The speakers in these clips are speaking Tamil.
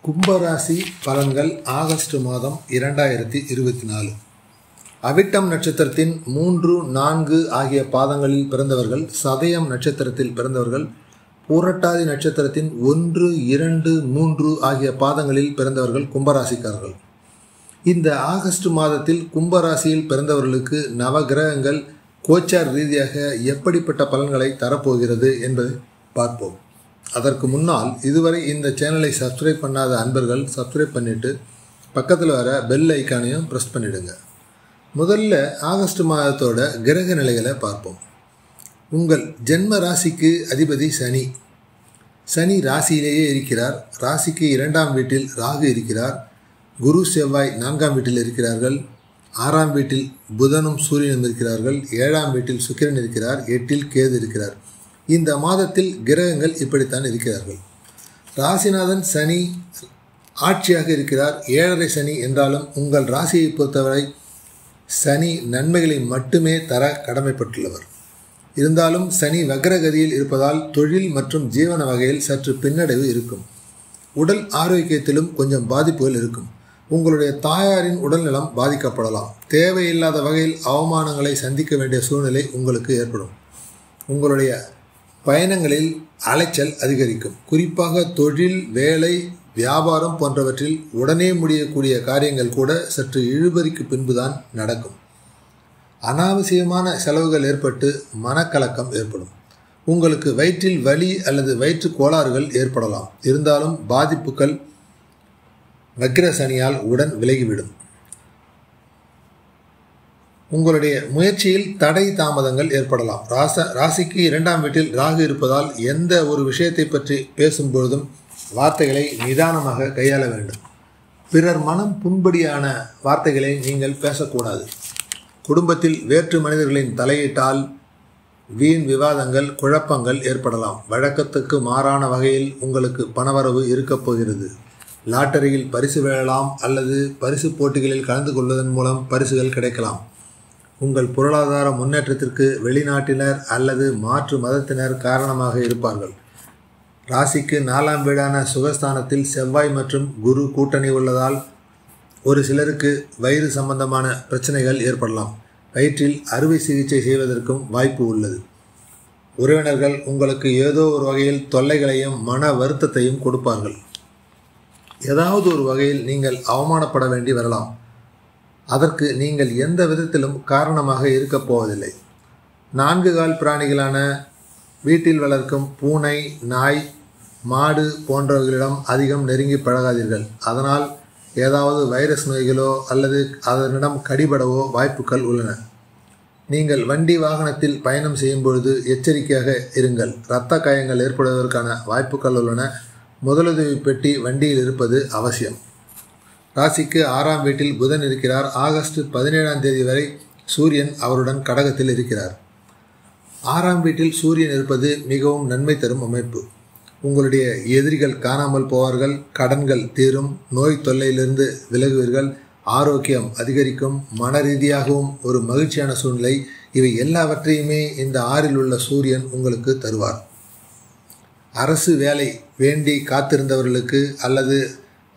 கும்பராசி பலன்கள் ஆகஸ்ட் மாதம் 2024. அவிட்டம் நட்சத்திரத்தின் 3, 4 ஆகிய பாதங்களில் பிறந்தவர்கள், சதயம் நட்சத்திரத்தில் பிறந்தவர்கள், பூரட்டாதி நட்சத்திரத்தின் 1, 2, 3 ஆகிய பாதங்களில் பிறந்தவர்கள் கும்பராசிக்காரர்கள். இந்த ஆகஸ்ட் மாதத்தில் கும்பராசியில் பிறந்தவர்களுக்கு நவகிரகங்கள் கோச்சார் ரீதியாக எப்படிப்பட்ட பலன்களை தரப்போகிறது என்பதை பார்ப்போம். அதற்கு முன்னால் இதுவரை இந்த சேனலை சப்ஸ்கிரைப் பண்ணாத அன்பர்கள் சப்ஸ்கிரைப் பண்ணிவிட்டு பக்கத்தில் வர பெல் ஐக்கானையும் ப்ரெஸ் பண்ணிவிடுங்க. முதல்ல ஆகஸ்ட் மாதத்தோட கிரக நிலைகளை பார்ப்போம். உங்கள் ஜென்ம ராசிக்கு அதிபதி சனி. சனி ராசியிலேயே இருக்கிறார். ராசிக்கு 2ஆம் வீட்டில் ராகு இருக்கிறார். குரு செவ்வாய் 4ஆம் வீட்டில் இருக்கிறார்கள். 6ஆம் வீட்டில் புதனும் சூரியனும் இருக்கிறார்கள். 7ஆம் வீட்டில் சுக்கிரன் இருக்கிறார். 8இல் கேது இருக்கிறார். இந்த மாதத்தில் கிரகங்கள் இப்படித்தான் இருக்கிறார்கள். ராசிநாதன் சனி ஆட்சியாக இருக்கிறார். 7.5 சனி என்றாலும் உங்கள் ராசியை பொறுத்தவரை சனி நன்மைகளை மட்டுமே தர கடமைப்பட்டுள்ளவர். இருந்தாலும் சனி வக்ரகதியில் இருப்பதால் தொழில் மற்றும் ஜீவன வகையில் சற்று பின்னடைவு இருக்கும். உடல் ஆரோக்கியத்திலும் கொஞ்சம் பாதிப்புகள் இருக்கும். உங்களுடைய தாயாரின் உடல்நலம் பாதிக்கப்படலாம். தேவையில்லாத வகையில் அவமானங்களை சந்திக்க வேண்டிய சூழ்நிலை உங்களுக்கு ஏற்படும். உங்களுடைய பயணங்களில் அலைச்சல் அதிகரிக்கும். குறிப்பாக தொழில், வேலை, வியாபாரம் போன்றவற்றில் உடனே முடியக்கூடிய காரியங்கள் கூட சற்று இழுபறிக்கு பின்புதான் நடக்கும். அனாவசியமான செலவுகள் ஏற்பட்டு மனக்கலக்கம் ஏற்படும். உங்களுக்கு வயிற்றில் வலி அல்லது வயிற்று கோளாறுகள் ஏற்படலாம். இருந்தாலும் பாதிப்புகள் வக்ர சனியால் உடன் விலகிவிடும். உங்களுடைய முயற்சியில் தடை தாமதங்கள் ஏற்படலாம். ராசிக்கு 2ஆம் வீட்டில் ராகு இருப்பதால் எந்த ஒரு விஷயத்தை பற்றி பேசும்பொழுதும் வார்த்தைகளை நிதானமாக கையாள வேண்டும். பிறர் மனம் புண்படியான வார்த்தைகளை நீங்கள் பேசக்கூடாது. குடும்பத்தில் வேற்று மனிதர்களின் தலையிட்டால் வீண் விவாதங்கள், குழப்பங்கள் ஏற்படலாம். வழக்கத்துக்கு மாறான வகையில் உங்களுக்கு பணவரவு இருக்கப் போகிறது. லாட்டரியில் பரிசு வெல்லலாம் அல்லது பரிசு போட்டிகளில் கலந்து கொள்வதன் மூலம் பரிசுகள் கிடைக்கலாம். உங்கள் பொருளாதார முன்னேற்றத்திற்கு வெளிநாட்டினர் அல்லது மாற்று மதத்தினர் காரணமாக இருப்பார்கள். ராசிக்கு 4ஆம் வீடான சுகஸ்தானத்தில் செவ்வாய் மற்றும் குரு கூட்டணி உள்ளதால் ஒரு சிலருக்கு வயிறு சம்பந்தமான பிரச்சனைகள் ஏற்படலாம். வயிற்றில் அறுவை சிகிச்சை செய்வதற்கும் வாய்ப்பு உள்ளது. உறவினர்கள் உங்களுக்கு ஏதோ ஒரு வகையில் தொல்லைகளையும் மன வருத்தத்தையும் கொடுப்பார்கள். ஏதாவது ஒரு வகையில் நீங்கள் அவமானப்பட வேண்டி வரலாம். அதற்கு நீங்கள் எந்த விதத்திலும் காரணமாக இருக்கப் போவதில்லை. 4 கால் பிராணிகளான வீட்டில் வளர்க்கும் பூனை, நாய், மாடு போன்றவர்களிடம் அதிகம் நெருங்கி பழகாதீர்கள். அதனால் ஏதாவது வைரஸ் நோய்களோ அல்லது அதனிடம் கடிபடவோ வாய்ப்புகள் உள்ளன. நீங்கள் வண்டி வாகனத்தில் பயணம் செய்யும் பொழுது எச்சரிக்கையாக இருங்கள். இரத்த காயங்கள் ஏற்படுவதற்கான வாய்ப்புகள் உள்ளன. முதலுதவி பெட்டி வண்டியில் இருப்பது அவசியம். ராசிக்கு 6ஆம் வீட்டில் புதன் இருக்கிறார். ஆகஸ்ட் 17ஆம் தேதி வரை சூரியன் அவருடன் கடகத்தில் இருக்கிறார். 6ஆம் வீட்டில் சூரியன் இருப்பது மிகவும் நன்மை தரும் அமைப்பு. உங்களுடைய எதிரிகள் காணாமல் போவார்கள். கடன்கள் தீரும். நோய் தொல்லையிலிருந்து விலகுவீர்கள். ஆரோக்கியம் அதிகரிக்கும். மன ரீதியாகவும் ஒரு மகிழ்ச்சியான சூழ்நிலை. இவை எல்லாவற்றையுமே இந்த 6இல் உள்ள சூரியன் உங்களுக்கு தருவார். அரசு வேலை வேண்டி காத்திருந்தவர்களுக்கு அல்லது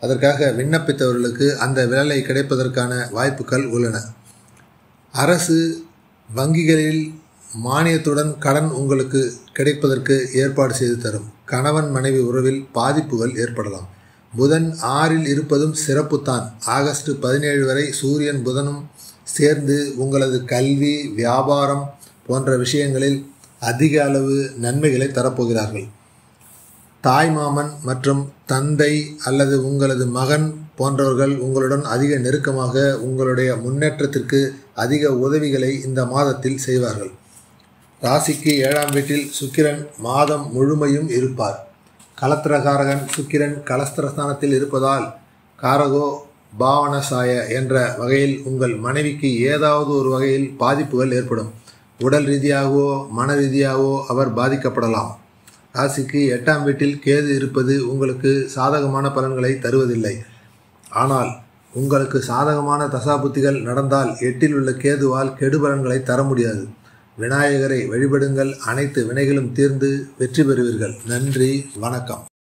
அதற்காக விண்ணப்பித்தவர்களுக்கு அந்த வேலை கிடைப்பதற்கான வாய்ப்புகள் உள்ளன. அரசு வங்கிகளில் மானியத்துடன் கடன் உங்களுக்கு கிடைப்பதற்கு ஏற்பாடு செய்து தரும். கணவன் மனைவி உறவில் பாதிப்புகள் ஏற்படலாம். புதன் 6இல் இருப்பதும் சிறப்புத்தான். ஆகஸ்ட் 17 வரை சூரியன் புதனும் சேர்ந்து உங்களது கல்வி, வியாபாரம் போன்ற விஷயங்களில் அதிக அளவு நன்மைகளை தரப்போகிறார்கள். தாய்மாமன் மற்றும் தந்தை அல்லது உங்களது மகன் போன்றவர்கள் உங்களுடன் அதிக நெருக்கமாக உங்களுடைய முன்னேற்றத்திற்கு அதிக உதவிகளை இந்த மாதத்தில் செய்வார்கள். ராசிக்கு 7ஆம் வீட்டில் சுக்கிரன் மாதம் முழுமையும் இருப்பார். கலத்திரகாரகன் சுக்கிரன் கலஸ்திரஸ்தானத்தில் இருப்பதால் காரகோ பாவனசாய என்ற வகையில் உங்கள் மனைவிக்கு ஏதாவது ஒரு வகையில் பாதிப்புகள் ஏற்படும். உடல் ரீதியாகவோ மன ரீதியாகவோ அவர் பாதிக்கப்படலாம். ராசிக்கு 8ஆம் வீட்டில் கேது இருப்பது உங்களுக்கு சாதகமான பலன்களை தருவதில்லை. ஆனால் உங்களுக்கு சாதகமான தசாபுத்திகள் நடந்தால் 8இல் உள்ள கேதுவால் கெடுபலன்களை தர முடியாது. விநாயகரை வழிபடுங்கள். அனைத்து வினைகளும் தீர்ந்து வெற்றி பெறுவீர்கள். நன்றி, வணக்கம்.